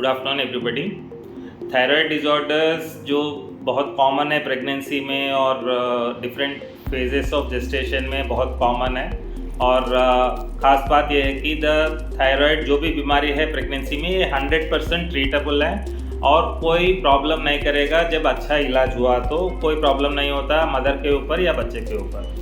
Good afternoon everybody. Thyroid disorders जो बहुत common है प्रेगनेंसी में और डिफरेंट फेजेस ऑफ जेस्टेशन में बहुत कॉमन है। और ख़ास बात यह है कि द थायराइड जो भी बीमारी है प्रेगनेंसी में ये 100% ट्रीटेबल है और कोई प्रॉब्लम नहीं करेगा। जब अच्छा इलाज हुआ तो कोई प्रॉब्लम नहीं होता मदर के ऊपर या बच्चे के ऊपर।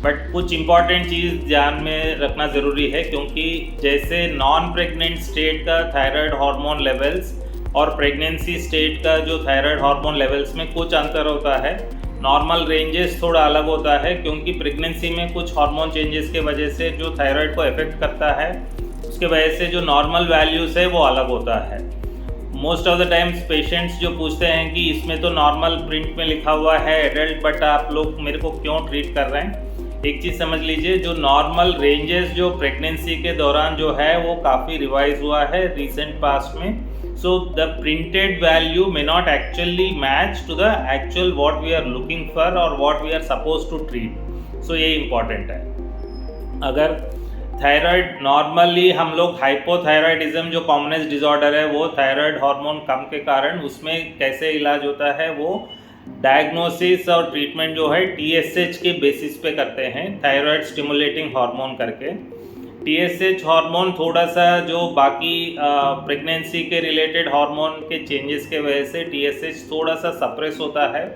बट कुछ इम्पॉर्टेंट चीज़ ध्यान में रखना ज़रूरी है, क्योंकि जैसे नॉन प्रेग्नेंट स्टेट का थायराइड हार्मोन लेवल्स और प्रेगनेंसी स्टेट का जो थायराइड हार्मोन लेवल्स में कुछ अंतर होता है। नॉर्मल रेंजेस थोड़ा अलग होता है, क्योंकि प्रेगनेंसी में कुछ हार्मोन चेंजेस के वजह से जो थायराइड को अफेक्ट करता है उसके वजह से जो नॉर्मल वैल्यूज़ है वो अलग होता है। Most of the times patients जो पूछते हैं कि इसमें तो नॉर्मल प्रिंट में लिखा हुआ है एडल्ट, बट आप लोग मेरे को क्यों ट्रीट कर रहे हैं। एक चीज़ समझ लीजिए, जो नॉर्मल रेंजेस जो प्रेगनेंसी के दौरान जो है वो काफ़ी रिवाइज हुआ है रिसेंट पास्ट में। So the printed value may not actually match to the actual what we are looking for or what we are suppose to treat. So ये इम्पॉर्टेंट है। अगर थायराइड नॉर्मली हम लोग हाइपोथायराइडिज्म जो commonest disorder है वो thyroid hormone कम के कारण उसमें कैसे इलाज होता है, वो डायग्नोसिस और ट्रीटमेंट जो है TSH के बेसिस पे करते हैं, थायराइड स्टिमुलेटिंग हार्मोन करके। TSH हार्मोन थोड़ा सा जो बाकी प्रेगनेंसी के रिलेटेड हार्मोन के चेंजेस के वजह से TSH थोड़ा सा सप्रेस होता है,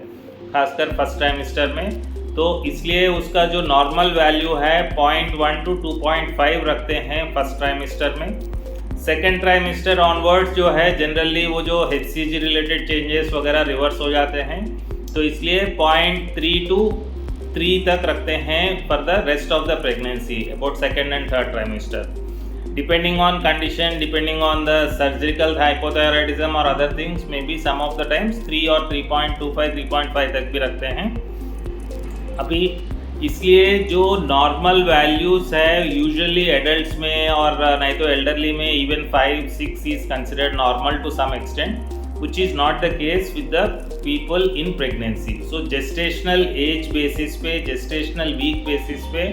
खासकर फर्स्ट ट्राइमेस्टर में। तो इसलिए उसका जो नॉर्मल वैल्यू है 0.1 to 2.5 रखते हैं फर्स्ट ट्राइमेस्टर में। सेकेंड ट्राइमेस्टर ऑनवर्ड्स जो है जनरली वो जो HCG रिलेटेड चेंजेस वगैरह रिवर्स हो जाते हैं, तो इसलिए 0.3 to 3 तक रखते हैं for the rest of the pregnancy about second and third trimester. Depending on condition, depending on the surgical hypothyroidism और other things, may be some of the times 3 और 3.25 3.5 तक भी रखते हैं। अभी इसलिए जो नॉर्मल वैल्यूज़ है यूजुअली एडल्ट्स में और नहीं तो एल्डरली में even 5-6 is considered normal to some extent, which is not the case with the people in pregnancy. So gestational age basis पे, gestational week basis पे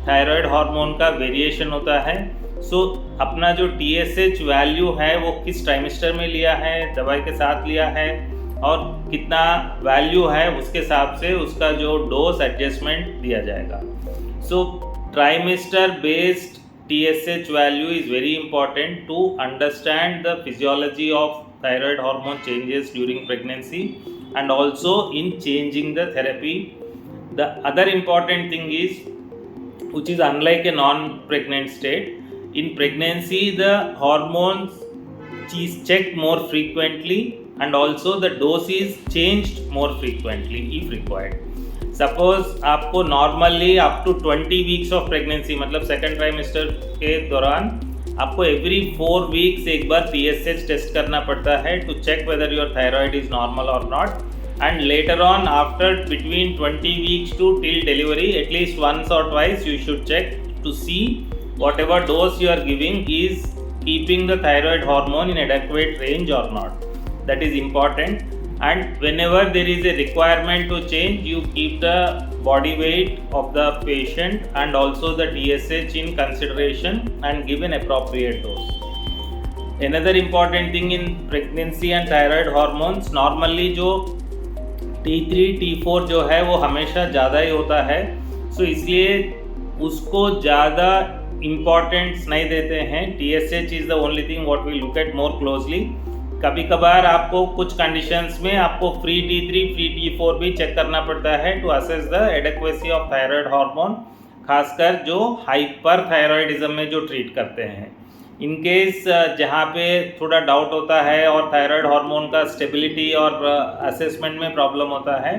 थायराइड हार्मोन का variation होता है। सो अपना जो TSH वैल्यू है वो किस ट्राइमेस्टर में लिया है, दवाई के साथ लिया है और कितना वैल्यू है उसके हिसाब से उसका जो डोज एडजस्टमेंट दिया जाएगा। So trimester based TSH value is very important to understand the physiology of thyroid hormone changes during pregnancy and also in changing the therapy. The other important thing is, which is unlike a non-pregnant state, in pregnancy the hormones is checked more frequently and also the dose is changed more frequently if required. Suppose आपको normally up to 20 weeks of pregnancy मतलब second trimester के दौरान आपको every 4 weeks एक बार TSH test करना पड़ता है to check whether your thyroid is normal or not. And later on after between 20 weeks to till delivery at least once or twice you should check to see whatever dose you are giving is keeping the thyroid hormone in adequate range or not. That is important. And whenever there is a requirement to change, you keep the body weight of the patient and also the TSH in consideration and give an appropriate dose. Another important thing in pregnancy and thyroid hormones, normally जो T3 T4 जो है वो हमेशा ज़्यादा ही होता है। सो इसलिए उसको ज़्यादा इम्पॉर्टेंस नहीं देते हैं। TSH is the only thing what we look at more closely. कभी कभार आपको कुछ कंडीशंस में आपको फ्री T3 फ्री T4 भी चेक करना पड़ता है to assess the adequacy of thyroid hormone, खासकर जो हाइपर थायराइडिज्म में जो ट्रीट करते हैं। इन केस जहाँ पे थोड़ा डाउट होता है और थायराइड हार्मोन का स्टेबिलिटी और असेसमेंट में प्रॉब्लम होता है,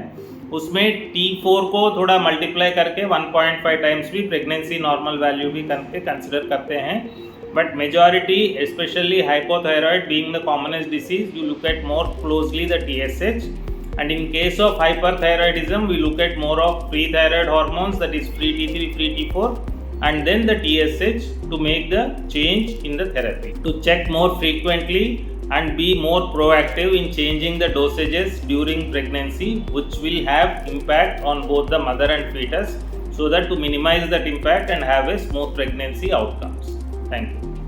उसमें T4 को थोड़ा मल्टीप्लाई करके 1.5 टाइम्स भी प्रेगनेंसी नॉर्मल वैल्यू भी करके कंसिडर करते हैं। But majority, especially hypothyroid being the commonest disease, you look at more closely the TSH, and in case of hyperthyroidism we look at more of free thyroid hormones, that is free T3 free T4 and then the TSH to make the change in the therapy. To check more frequently and be more proactive in changing the dosages during pregnancy, which will have impact on both the mother and fetus, so that to minimize that impact and have a smooth pregnancy outcomes. Thank you.